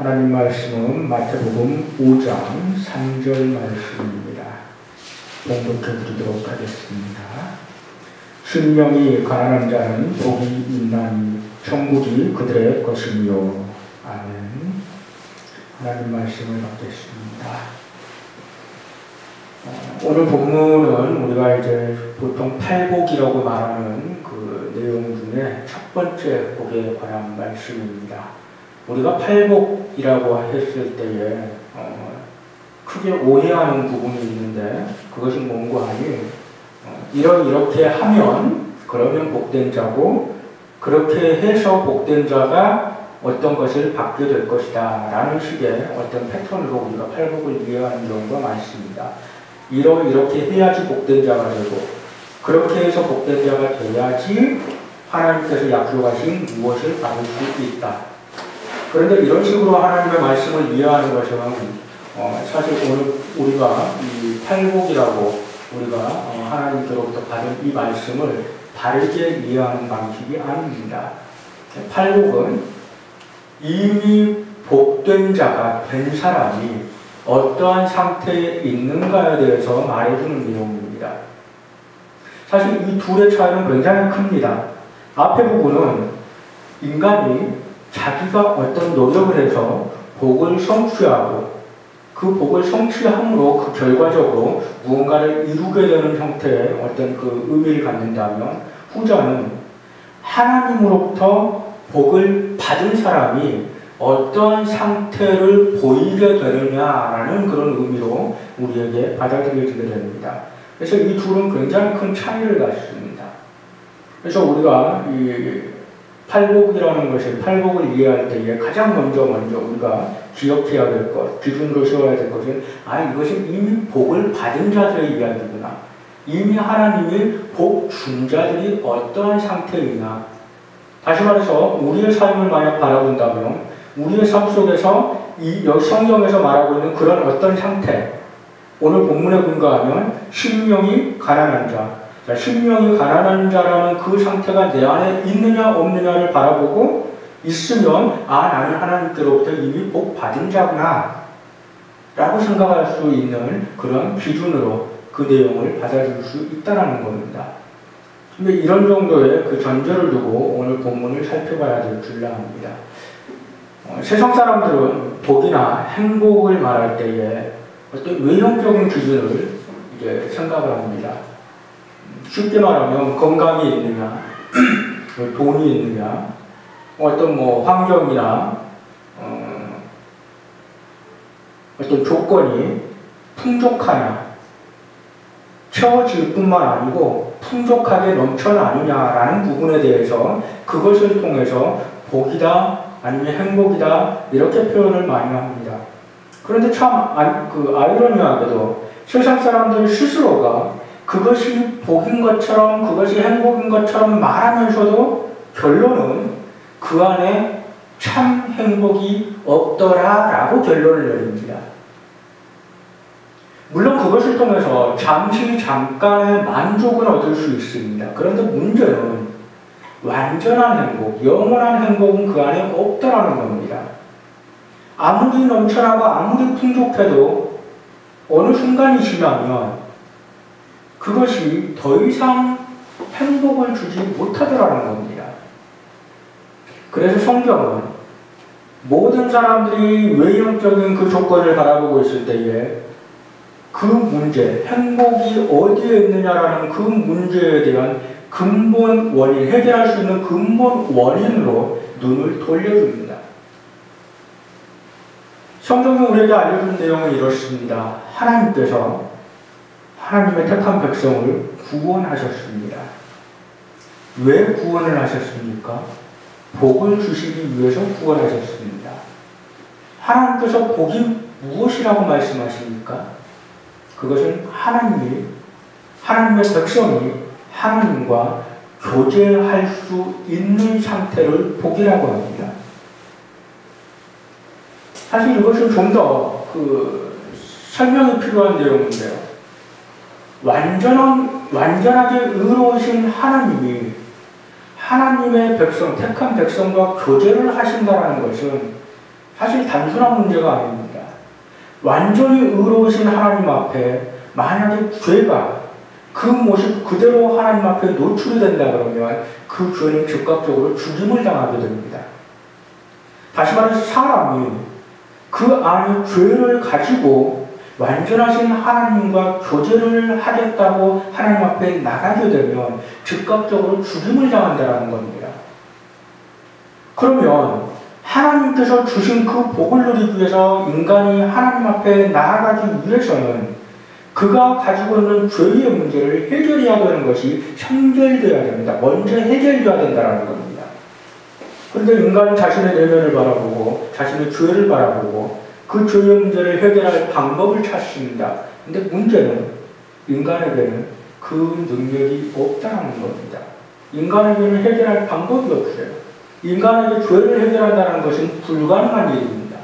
하나님 말씀은 마태복음 5장 3절 말씀입니다. 봉독해 드리도록 하겠습니다. 심령이 가난한 자는 복이 있나니 천국이 그들의 것이며. 아멘. 하나님 말씀을 받겠습니다. 오늘 본문은 우리가 이제 보통 팔복이라고 말하는 그 내용 중에 첫 번째 복에 관한 말씀입니다. 우리가 팔복이라고 했을 때에 크게 오해하는 부분이 있는데, 그것이 뭔가 하니 이렇게 하면 그러면 복된 자고, 그렇게 해서 복된 자가 어떤 것을 받게 될 것이다 라는 식의 어떤 패턴으로 우리가 팔복을 이해하는 경우가 많습니다. 이렇게 해야지 복된 자가 되고, 그렇게 해서 복된 자가 돼야지 하나님께서 약속하신 무엇을 받을 수 있다. 그런데 이런 식으로 하나님의 말씀을 이해하는 것은 사실 오늘 우리가 이 팔복이라고 우리가 하나님께로부터 받은 이 말씀을 다르게 이해하는 방식이 아닙니다. 팔복은 이미 복된 자가 된 사람이 어떠한 상태에 있는가에 대해서 말해주는 내용입니다. 사실 이 둘의 차이는 굉장히 큽니다. 앞에 부분은 인간이 자기가 어떤 노력을 해서 복을 성취하고, 그 복을 성취함으로 그 결과적으로 무언가를 이루게 되는 형태의 어떤 그 의미를 갖는다면, 후자는 하나님으로부터 복을 받은 사람이 어떠한 상태를 보이게 되느냐라는 그런 의미로 우리에게 받아들여지게 됩니다. 그래서 이 둘은 굉장히 큰 차이를 갖습니다. 그래서 우리가 이 팔복이라는 것을, 팔복을 이해할 때에 가장 먼저 우리가 기억해야 될 것, 기준으로 세워야 될 것은, 이것은 이미 복을 받은 자들의 이야기구나. 이미 하나님이 복 준 자들이 어떠한 상태이나. 다시 말해서 우리의 삶을 만약 바라본다면, 우리의 삶 속에서 여기 성경에서 말하고 있는 그런 어떤 상태, 오늘 본문에 근거하면 심령이 가난한 자, 심령이 가난한 자라는 그 상태가 내 안에 있느냐 없느냐를 바라보고 있으면, 나는 하나님께로부터 이미 복 받은 자구나 라고 생각할 수 있는 그런 기준으로 그 내용을 받아들일 수 있다는 겁니다. 근데 이런 정도의 그 전제를 두고 오늘 본문을 살펴봐야 될 줄 압니다. 세상 사람들은 복이나 행복을 말할 때에 어떤 외형적인 기준을 이제 생각을 합니다. 쉽게 말하면 건강이 있느냐, 돈이 있느냐, 어떤 환경이나 어떤 조건이 풍족하냐, 채워질 뿐만 아니고 풍족하게 넘쳐나느냐라는 부분에 대해서 그것을 통해서 복이다 아니면 행복이다 이렇게 표현을 많이 합니다. 그런데 참 아이러니하게도 세상 사람들 스스로가 그것이 복인 것처럼, 그것이 행복인 것처럼 말하면서도 결론은 그 안에 참 행복이 없더라라고 결론을 내립니다. 물론 그것을 통해서 잠깐의 만족은 얻을 수 있습니다. 그런데 문제는 완전한 행복, 영원한 행복은 그 안에 없더라는 겁니다. 아무리 넘쳐나고 아무리 풍족해도 어느 순간이 지나면 그것이 더 이상 행복을 주지 못하더라는 겁니다. 그래서 성경은 모든 사람들이 외형적인 그 조건을 바라보고 있을 때에 그 문제, 행복이 어디에 있느냐라는 그 문제에 대한 근본 원인, 해결할 수 있는 근본 원인으로 눈을 돌려줍니다. 성경이 우리에게 알려준 내용은 이렇습니다. 하나님께서 하나님의 택한 백성을 구원하셨습니다. 왜 구원을 하셨습니까? 복을 주시기 위해서 구원하셨습니다. 하나님께서 복이 무엇이라고 말씀하십니까? 그것은 하나님의 백성이 하나님과 교제할 수 있는 상태를 복이라고 합니다. 사실 이것은 좀 더 설명이 필요한 내용인데요. 완전하게 의로우신 하나님이 하나님의 백성, 택한 백성과 교제를 하신다는 것은 사실 단순한 문제가 아닙니다. 완전히 의로우신 하나님 앞에 만약에 죄가 그 모습 그대로 하나님 앞에 노출이 된다 그러면 그 죄는 즉각적으로 죽임을 당하게 됩니다. 다시 말해서 사람이 그 안에 죄를 가지고 완전하신 하나님과 교제를 하겠다고 하나님 앞에 나가게 되면 즉각적으로 죽임을 당한다는 겁니다. 그러면 하나님께서 주신 그 복을 누리기 위해서 인간이 하나님 앞에 나아가기 위해서는 그가 가지고 있는 죄의 문제를 해결해야 되는 것이 현결되어야 됩니다. 먼저 해결되어야 된다는 겁니다. 그런데 인간은 자신의 내면을 바라보고 자신의 죄를 바라보고 그 죄의 문제를 해결할 방법을 찾습니다. 그런데 문제는 인간에게는 그 능력이 없다는 겁니다. 인간에게는 해결할 방법이 없어요. 인간에게 죄를 해결한다는 것은 불가능한 일입니다.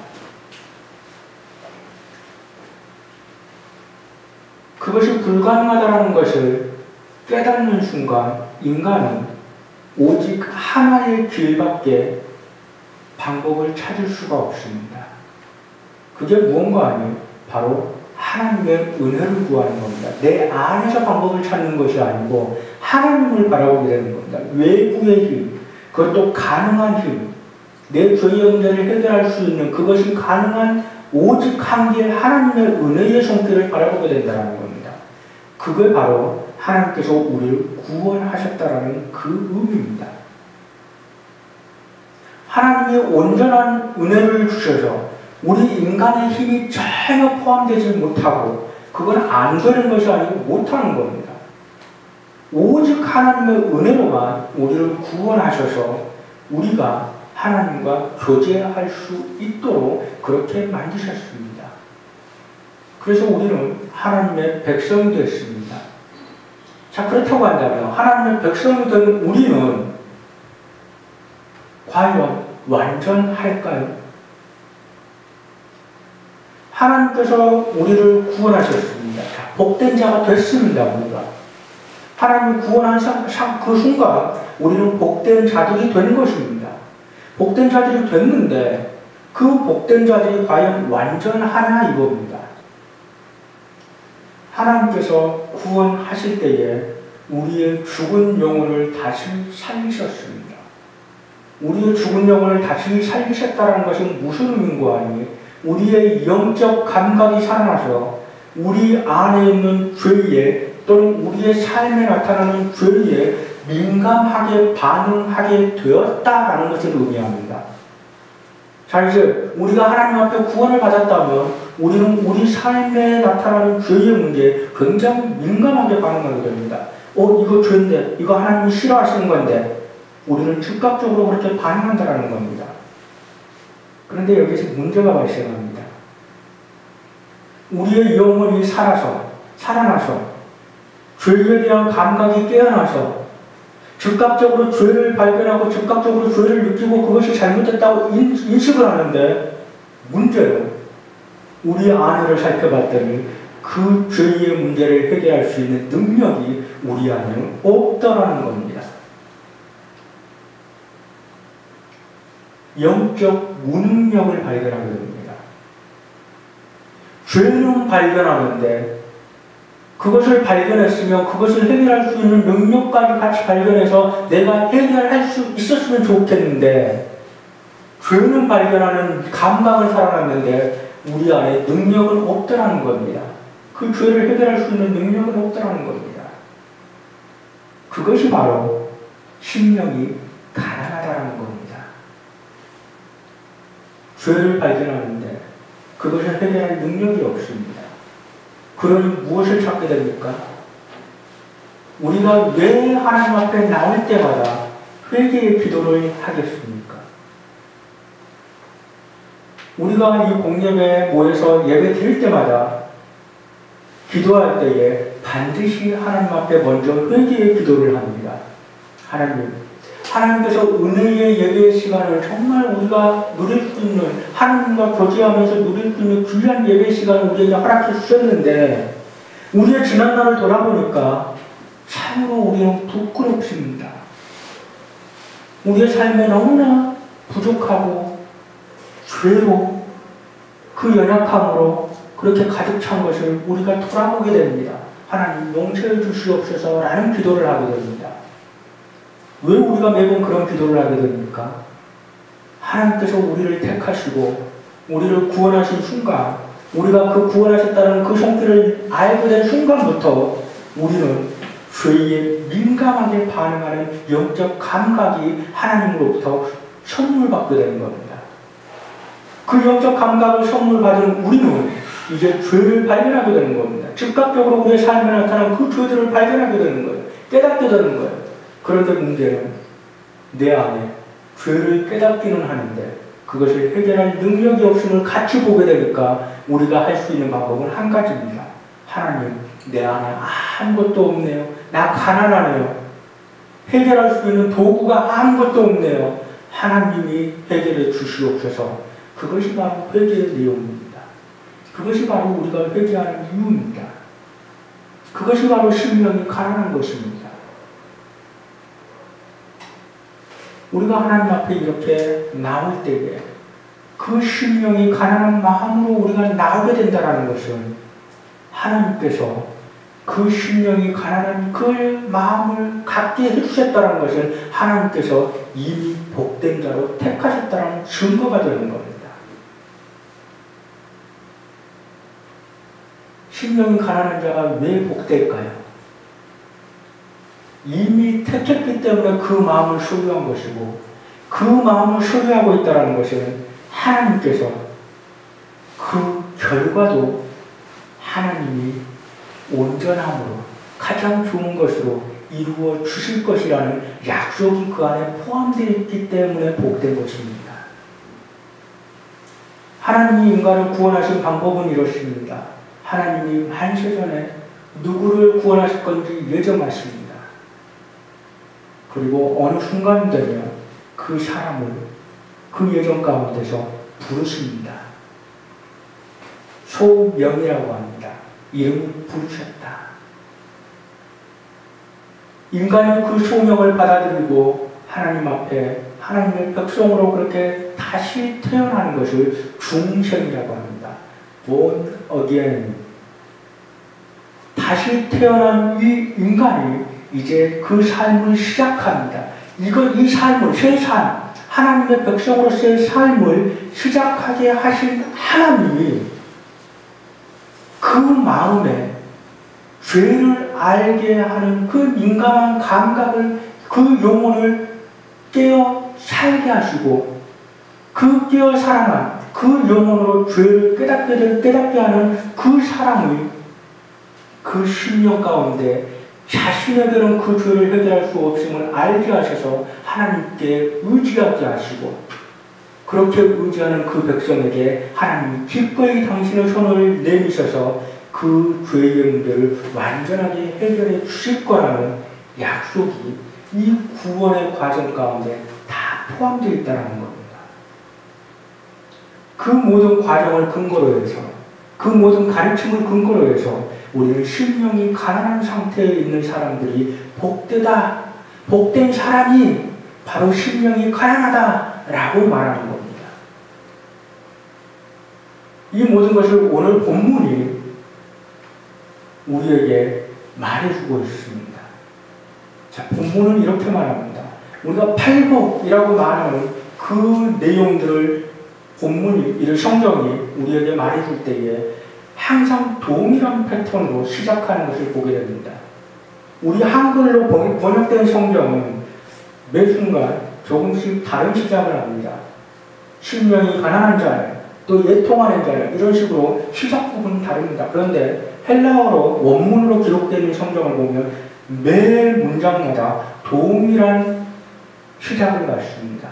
그것이 불가능하다는 것을 깨닫는 순간 인간은 오직 하나의 길밖에 방법을 찾을 수가 없습니다. 그게 무언가 아니에요. 바로 하나님의 은혜를 구하는 겁니다. 내 안에서 방법을 찾는 것이 아니고 하나님을 바라보게 되는 겁니다. 외부의 힘, 그것도 가능한 힘, 내 죄의 문제를 해결할 수 있는 그것이 가능한 오직 한 길 하나님의 은혜의 손길을 바라보게 된다는 겁니다. 그게 바로 하나님께서 우리를 구원하셨다라는 그 의미입니다. 하나님이 온전한 은혜를 주셔서 우리 인간의 힘이 전혀 포함되지 못하고 그건 안 되는 것이 아니고 못하는 겁니다. 오직 하나님의 은혜로만 우리를 구원하셔서 우리가 하나님과 교제할 수 있도록 그렇게 만드셨습니다. 그래서 우리는 하나님의 백성이 됐습니다. 자, 그렇다고 한다면 하나님의 백성이 된 우리는 과연 완전할까요? 하나님께서 우리를 구원하셨습니다. 자, 복된 자가 됐습니다. 우리가 하나님 구원한 그 순간 우리는 복된 자들이 된 것입니다. 복된 자들이 됐는데 그 복된 자들이 과연 완전하냐 이겁니다. 하나님께서 구원하실 때에 우리의 죽은 영혼을 다시 살리셨습니다. 우리의 죽은 영혼을 다시 살리셨다는 것은 무슨 의미인가 하니 우리의 영적 감각이 살아나서 우리 안에 있는 죄에 또는 우리의 삶에 나타나는 죄에 민감하게 반응하게 되었다라는 것을 의미합니다. 자, 이제 우리가 하나님 앞에 구원을 받았다면 우리는 우리 삶에 나타나는 죄의 문제에 굉장히 민감하게 반응하게 됩니다. 이거 죄인데, 이거 하나님이 싫어하시는 건데 우리는 즉각적으로 그렇게 반응한다는 겁니다. 그런데 여기서 문제가 발생합니다. 우리의 영혼이 살아나서 죄에 대한 감각이 깨어나서 즉각적으로 죄를 발견하고 즉각적으로 죄를 느끼고 그것이 잘못됐다고 인식을 하는데 문제는 우리 안을 살펴봤더니 그 죄의 문제를 해결할 수 있는 능력이 우리 안에는 없다라는 겁니다. 영적 무능력을 발견하게 됩니다. 죄는 발견하는데 그것을 발견했으면 그것을 해결할 수 있는 능력까지 같이 발견해서 내가 해결할 수 있었으면 좋겠는데 죄는 발견하는 감각을 살아났는데 우리 안에 능력은 없더라는 겁니다. 그 죄를 해결할 수 있는 능력은 없더라는 겁니다. 그것이 바로 심령이 가난하다는 겁니다. 죄를 발견하는데 그것을 해결할 능력이 없습니다. 그러니 무엇을 찾게 됩니까? 우리가 왜 하나님 앞에 나올 때마다 회개의 기도를 하겠습니까? 우리가 이 공예배에 모여서 예배 드릴 때마다 기도할 때에 반드시 하나님 앞에 먼저 회개의 기도를 합니다. 하나님께서 은혜의 예배의 시간을 정말 우리가 누릴 수 있는 하나님과 교제하면서 누릴 수 있는 귀한 예배의 시간을 우리에게 허락해 주셨는데 우리의 지난날을 돌아보니까 참으로 우리는 부끄럽습니다. 우리의 삶에 너무나 부족하고 죄로 그 연약함으로 그렇게 가득 찬 것을 우리가 돌아보게 됩니다. 하나님 용서해 주시옵소서라는 기도를 하게 됩니다. 왜 우리가 매번 그런 기도를 하게 됩니까? 하나님께서 우리를 택하시고 우리를 구원하신 순간, 우리가 그 구원하셨다는 그 손길을 알게 된 순간부터 우리는 죄에 민감하게 반응하는 영적 감각이 하나님으로부터 선물 받게 되는 겁니다. 그 영적 감각을 선물 받은 우리는 이제 죄를 발견하게 되는 겁니다. 즉각적으로 우리의 삶에 나타난 그 죄들을 발견하게 되는 거예요. 깨닫게 되는 거예요. 그런데 문제는 내 안에 죄를 깨닫기는 하는데 그것을 해결할 능력이 없음을 같이 보게 되니까 우리가 할 수 있는 방법은 한 가지입니다. 하나님, 내 안에 아무것도 없네요. 나 가난하네요. 해결할 수 있는 도구가 아무것도 없네요. 하나님이 해결해 주시옵소서. 그것이 바로 회개의 내용입니다. 그것이 바로 우리가 회개하는 이유입니다. 그것이 바로 심령이 가난한 것입니다. 우리가 하나님 앞에 이렇게 나올 때에 그 심령이 가난한 마음으로 우리가 나오게 된다는 것은 하나님께서 그 심령이 가난한 그 마음을 갖게 해주셨다는 것은 하나님께서 이미 복된 자로 택하셨다는 증거가 되는 겁니다. 심령이 가난한 자가 왜 복될까요? 이미 택했기 때문에 그 마음을 소유한 것이고 그 마음을 소유하고 있다는 것은 하나님께서 그 결과도 하나님이 온전함으로 가장 좋은 것으로 이루어 주실 것이라는 약속이 그 안에 포함되어 있기 때문에 복된 것입니다. 하나님이 인간을 구원하신 방법은 이렇습니다. 하나님이 만세전에 누구를 구원하실 건지 예정하십니다. 그리고 어느 순간 되면 그 사람을 그 예정 가운데서 부르십니다. 소명이라고 합니다. 이름을 부르셨다. 인간이 그 소명을 받아들이고 하나님 앞에 하나님의 백성으로 그렇게 다시 태어나는 것을 중생이라고 합니다. born again. 다시 태어난 이 인간이 이제 그 삶을 시작합니다. 이 삶을, 새 삶, 하나님의 백성으로서의 삶을 시작하게 하신 하나님이 그 마음에 죄를 알게 하는 그 민감한 감각을, 그 영혼을 깨어 살게 하시고 그 깨어 살아난 그 영혼으로 죄를 깨닫게 하는 그 사람의 그 심령 가운데 자신에게는 그 죄를 해결할 수 없음을 알게 하셔서 하나님께 의지하게 하시고 그렇게 의지하는 그 백성에게 하나님이 기꺼이 당신의 손을 내미셔서 그 죄의 문제를 완전하게 해결해 주실 거라는 약속이 이 구원의 과정 가운데 다 포함되어 있다는 겁니다. 그 모든 과정을 근거로 해서 그 모든 가르침을 근거로 해서 우리는 심령이 가난한 상태에 있는 사람들이 복되다, 복된 사람이 바로 심령이 가난하다라고 말하는 겁니다. 이 모든 것을 오늘 본문이 우리에게 말해주고 있습니다. 자, 본문은 이렇게 말합니다. 우리가 팔복이라고 말하는 그 내용들을 본문이, 이 성경이 우리에게 말해줄 때에 항상 동일한 패턴으로 시작하는 것을 보게 됩니다. 우리 한글로 번역된 성경은 매 순간 조금씩 다른 시작을 합니다. 심령이 가난한 자는, 또 애통하는 자는, 이런 식으로 시작 부분이 다릅니다. 그런데 헬라어로 원문으로 기록되는 성경을 보면 매 문장마다 동일한 시작을 갖습니다.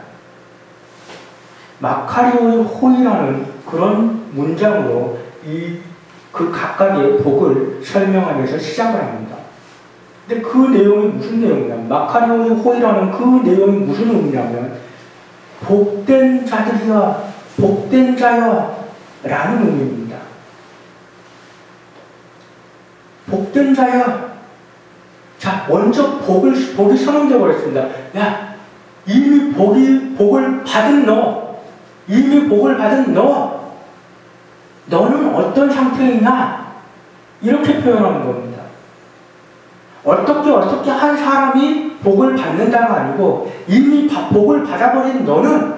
마카리오의 호의라는 그런 문장으로 그 각각의 복을 설명하면서 시작을 합니다. 근데 그 내용이 무슨 내용이냐면, 마카리오의 호의라는 그 내용이 무슨 의미냐면, 복된 자들이야, 복된 자야 라는 의미입니다. 복된 자야. 자, 먼저 복이 선언되어 버렸습니다. 야, 이미 복을 받은 너, 이미 복을 받은 너는 어떤 상태이냐? 이렇게 표현하는 겁니다. 어떻게 한 사람이 복을 받는다가 아니고 이미 복을 받아버린 너는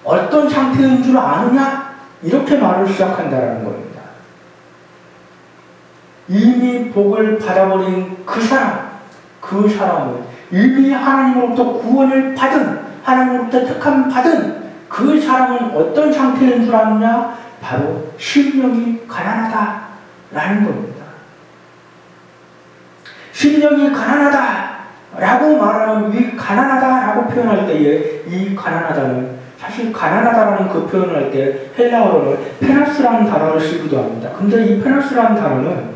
어떤 상태인 줄 아느냐? 이렇게 말을 시작한다는 겁니다. 이미 복을 받아버린 그 사람은 이미 하나님으로부터 구원을 받은, 하나님으로부터 택함 받은 그 사람은 어떤 상태인 줄 아느냐? 바로 심령이 가난하다라는 겁니다. 심령이 가난하다라고 말하는, 이 가난하다라고 표현할 때에 이 가난하다는, 사실 가난하다라는 그 표현을 할 때 헬라어로는 페나스라는 단어를 쓰기도 합니다. 근데 이 페나스라는 단어는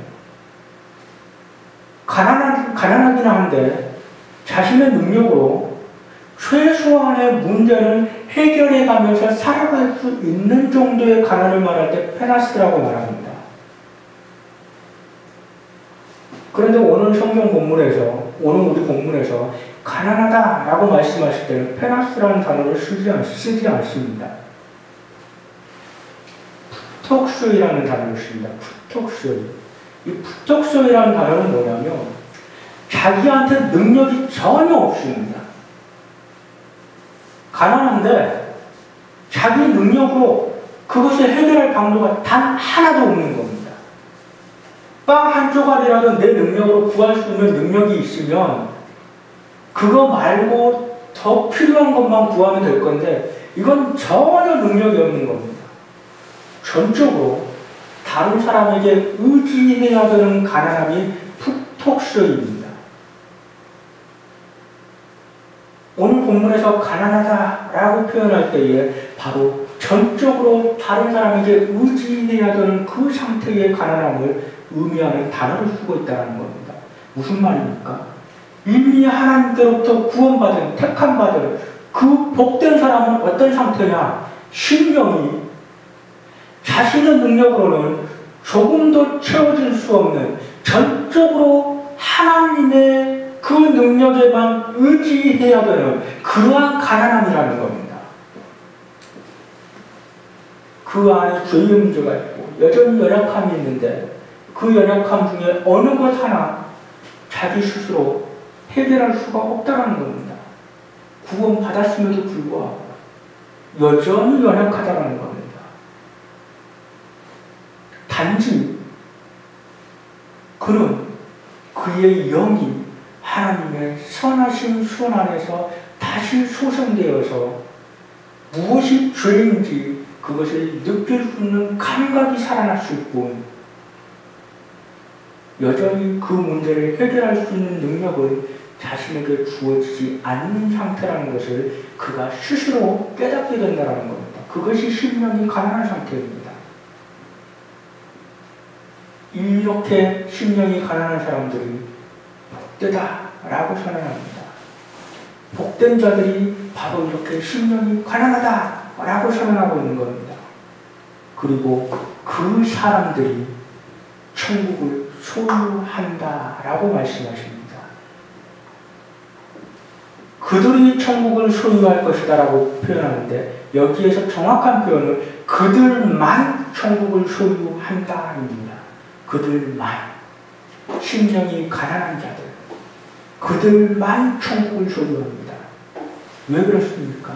가난하긴 한데 자신의 능력으로 최소한의 문제는 해결해 가면서 살아갈 수 있는 정도의 가난을 말할 때 페나스라고 말합니다. 그런데 오늘 성경 본문에서, 오늘 우리 본문에서 가난하다라고 말씀하실 때는 페나스라는 단어를 쓰지 않습니다. 푸톡스이라는 단어를 씁니다. 푸톡스. 이 푸톡스이라는 단어는 뭐냐면 자기한테 능력이 전혀 없습니다. 가난한데 자기 능력으로 그것을 해결할 방도가 단 하나도 없는 겁니다. 빵 한 조각이라도 내 능력으로 구할 수 있는 능력이 있으면 그거 말고 더 필요한 것만 구하면 될 건데 이건 전혀 능력이 없는 겁니다. 전적으로 다른 사람에게 의지해야 되는 가난함이 푸톡스입니다. 오늘 본문에서 가난하다라고 표현할 때에 바로 전적으로 다른 사람에게 의지해야 되는 그 상태의 가난함을 의미하는 단어를 쓰고 있다는 겁니다. 무슨 말입니까? 이미 하나님께로부터 구원받은, 택함받은 그 복된 사람은 어떤 상태냐? 심령이 자신의 능력으로는 조금도 채워질 수 없는 전적으로 하나님의 그 능력에만 의지해야 되는 그러한 가난함이라는 겁니다. 그 안에 죄의 문제가 있고 여전히 연약함이 있는데 그 연약함 중에 어느 것 하나 자기 스스로 해결할 수가 없다는 겁니다. 구원 받았음에도 불구하고 여전히 연약하다는 겁니다. 단지 그는 그의 영이 하나님의 선하신 손 안에서 다시 소생되어서 무엇이 죄인지 그것을 느낄 수 있는 감각이 살아났을 뿐 여전히 그 문제를 해결할 수 있는 능력은 자신에게 주어지지 않는 상태라는 것을 그가 스스로 깨닫게 된다는 겁니다. 그것이 심령이 가난한 상태입니다. 이렇게 심령이 가난한 사람들이 복되다라고 선언합니다. 복된 자들이 바로 이렇게 심령이 가난하다라고 선언하고 있는 겁니다. 그리고 그 사람들이 천국을 소유한다라고 말씀하십니다. 그들이 천국을 소유할 것이다라고 표현하는데 여기에서 정확한 표현은 그들만 천국을 소유한다입니다. 그들만. 심령이 가난한 자들. 그들만 천국을 소유합니다. 왜 그렇습니까?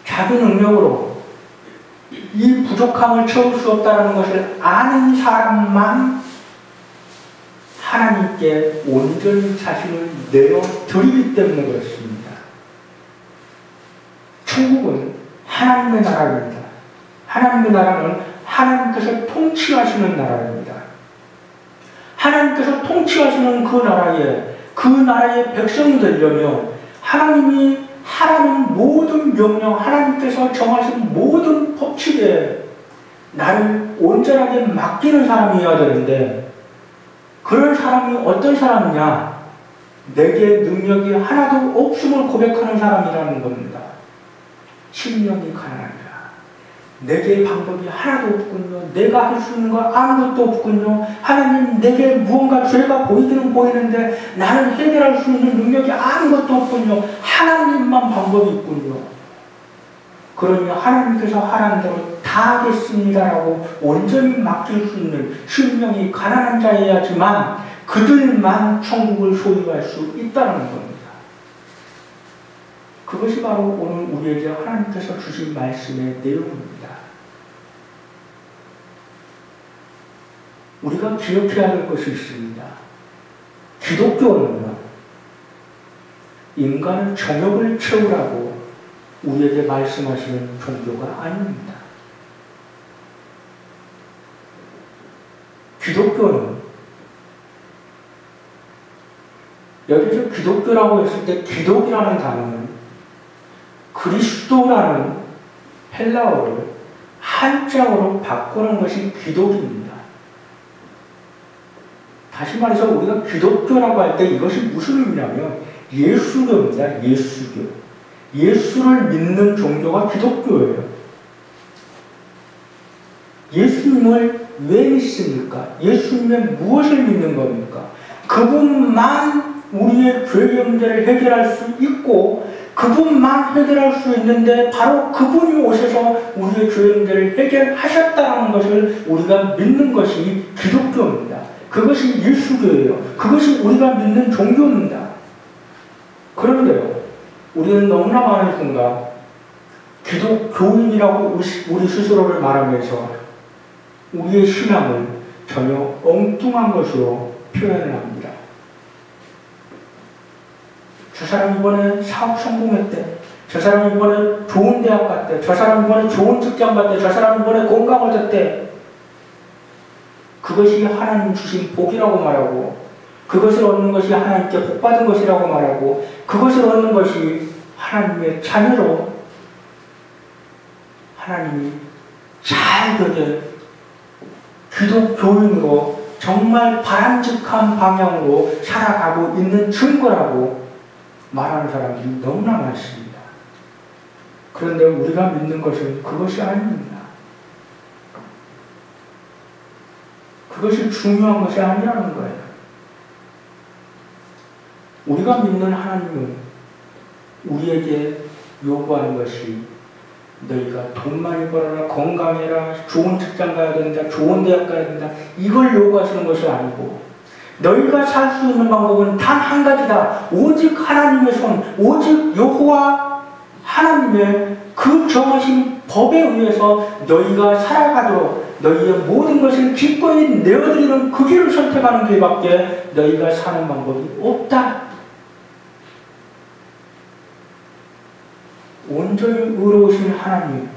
자기 능력으로 이 부족함을 채울 수 없다는 것을 아는 사람만 하나님께 온전히 자신을 내어 드리기 때문에 그렇습니다. 천국은 하나님의 나라입니다. 하나님의 나라는 하나님께서 통치하시는 나라입니다. 하나님께서 통치하시는 그 나라의 백성이 되려면 하나님이 하라는 모든 명령, 하나님께서 정하신 모든 법칙에 나를 온전하게 맡기는 사람이어야 되는데 그런 사람이 어떤 사람이냐? 내게 능력이 하나도 없음을 고백하는 사람이라는 겁니다. 심령이 가난한 자. 내게 방법이 하나도 없군요. 내가 할 수 있는 거 아무것도 없군요. 하나님 내게 무언가 죄가 보이기는 보이는데 나는 해결할 수 있는 능력이 아무것도 없군요. 하나님만 방법이 있군요. 그러니 하나님께서 하라는 대로 다 하겠습니다라고 온전히 맡길 수 있는 심령이 가난한 자여야지만 그들만 천국을 소유할 수 있다는 겁니다. 그것이 바로 오늘 우리에게 하나님께서 주신 말씀의 내용입니다. 우리가 기억해야 할 것이 있습니다. 기독교는 인간의 정욕을 채우라고 우리에게 말씀하시는 종교가 아닙니다. 기독교는 여기서 기독교라고 했을 때 기독이라는 단어는 그리스도라는 헬라어를 한자어로 바꾸는 것이 기독입니다. 다시 말해서 우리가 기독교라고 할 때 이것이 무슨 의미냐면 예수교입니다. 예수교. 예수를 믿는 종교가 기독교예요. 예수님을 왜 믿습니까? 예수님의 무엇을 믿는 겁니까? 그분만 우리의 죄의 문제를 해결할 수 있고 그분만 해결할 수 있는데 바로 그분이 오셔서 우리의 죄의 문제를 해결하셨다는 것을 우리가 믿는 것이 기독교입니다. 그것이 예수교예요. 그것이 우리가 믿는 종교입니다. 그런데요, 우리는 너무나 많은 순간 기독교인이라고 우리 스스로를 말하면서 우리의 신앙을 전혀 엉뚱한 것으로 표현을 합니다. 저 사람 이번에 사업 성공했대. 저 사람 이번에 좋은 대학 갔대. 저 사람 이번에 좋은 직장 갔대. 저 사람 이번에 건강 얻었대. 그것이 하나님 주신 복이라고 말하고 그것을 얻는 것이 하나님께 복받은 것이라고 말하고 그것을 얻는 것이 하나님의 자녀로 하나님이 잘 되게 기독교인으로 정말 바람직한 방향으로 살아가고 있는 증거라고 말하는 사람들이 너무나 많습니다. 그런데 우리가 믿는 것은 그것이 아닙니다. 그것이 중요한 것이 아니라는 거예요. 우리가 믿는 하나님은 우리에게 요구하는 것이 너희가 돈 많이 벌어라, 건강해라, 좋은 직장 가야 된다, 좋은 대학 가야 된다 이걸 요구하시는 것이 아니고 너희가 살 수 있는 방법은 단 한 가지다. 오직 하나님의 손, 오직 여호와 하나님의 그 정하신 법에 의해서 너희가 살아가도록 너희의 모든 것을 기꺼이 내어드리는 그 길을 선택하는 길밖에 너희가 사는 방법이 없다. 온전히 의로우신 하나님,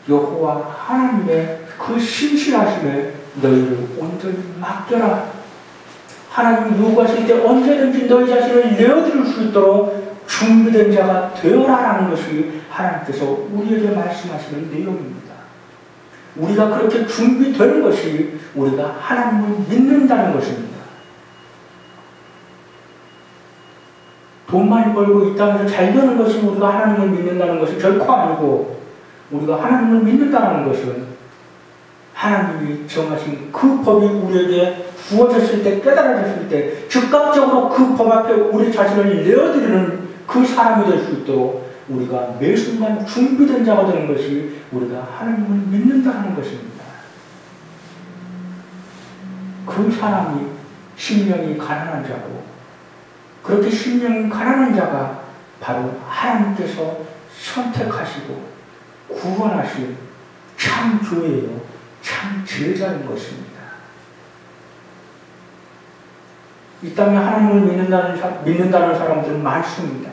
여호와 하나님의 그 신실하심에 너희를 온전히 맡겨라. 하나님이 요구하실 때 언제든지 너희 자신을 내어드릴 수 있도록 준비된 자가 되어라라는 것이 하나님께서 우리에게 말씀하시는 내용입니다. 우리가 그렇게 준비되는 것이 우리가 하나님을 믿는다는 것입니다. 돈 많이 벌고 이 땅에서 잘 되는 것이 우리가 하나님을 믿는다는 것이 결코 아니고 우리가 하나님을 믿는다는 것은 하나님이 정하신 그 법이 우리에게 주어졌을 때 깨달아졌을 때 즉각적으로 그 법 앞에 우리 자신을 내어드리는 그 사람이 될 수 있도록 우리가 매 순간 준비된 자가 되는 것이 우리가 하나님을 믿는다는 것입니다. 그 사람이 심령이 가난한 자고 그렇게 심령이 가난한 자가 바로 하나님께서 선택하시고 구원하신 참 교회요, 참 제자인 것입니다. 이 땅에 하나님을 믿는다는 사람들은 많습니다.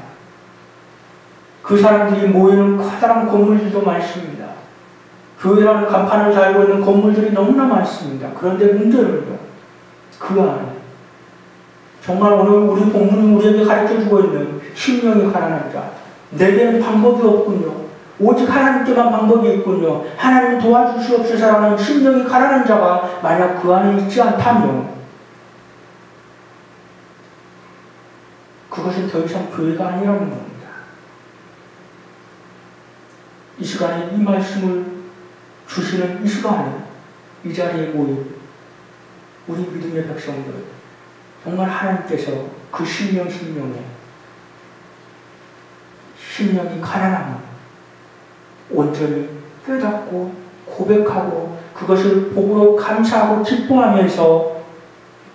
그 사람들이 모이는 커다란 건물들도 많습니다. 교회라는 간판을 달고 있는 건물들이 너무나 많습니다. 그런데 문제는요, 그 안에 정말 오늘 우리 본문이 우리에게 가르쳐주고 있는 심령이 가난한 자, 내게는 방법이 없군요. 오직 하나님께만 방법이 있군요. 하나님 도와주시옵소서라는 심령이 가난한 자가 만약 그 안에 있지 않다면 그것은 더 이상 교회가 아니라는 겁니다. 이 시간에 이 말씀을 주시는 이 시간에 이 자리에 모인 우리 믿음의 백성들 정말 하나님께서 그 심령에 심령이 가난함 온전히 깨닫고 고백하고 그것을 복으로 감사하고 기뻐하면서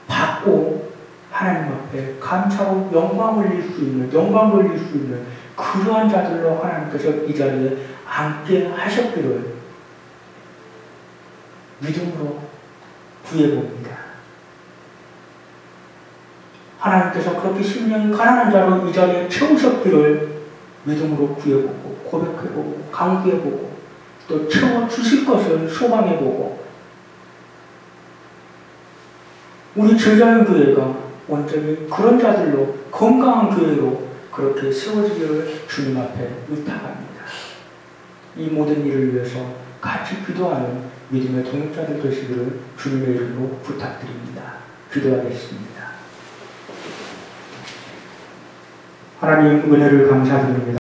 받고 하나님 앞에 감사로 영광 올릴 수 있는 그러한 자들로 하나님께서 이 자리에 앉게 하셨기를 믿음으로 구해봅니다. 하나님께서 그렇게 심령이 가난한 자로 이 자리에 채우셨기를 믿음으로 구해보고 고백해보고 강구해보고 또 채워주실 것을 소망해보고 우리 제자연교회가 온전히 그런 자들로 건강한 교회로 그렇게 세워지기를 주님 앞에 의탁합니다. 이 모든 일을 위해서 같이 기도하는 믿음의 동역자들 되시기를 주님의 이름으로 부탁드립니다. 기도하겠습니다. 하나님 은혜를 감사드립니다.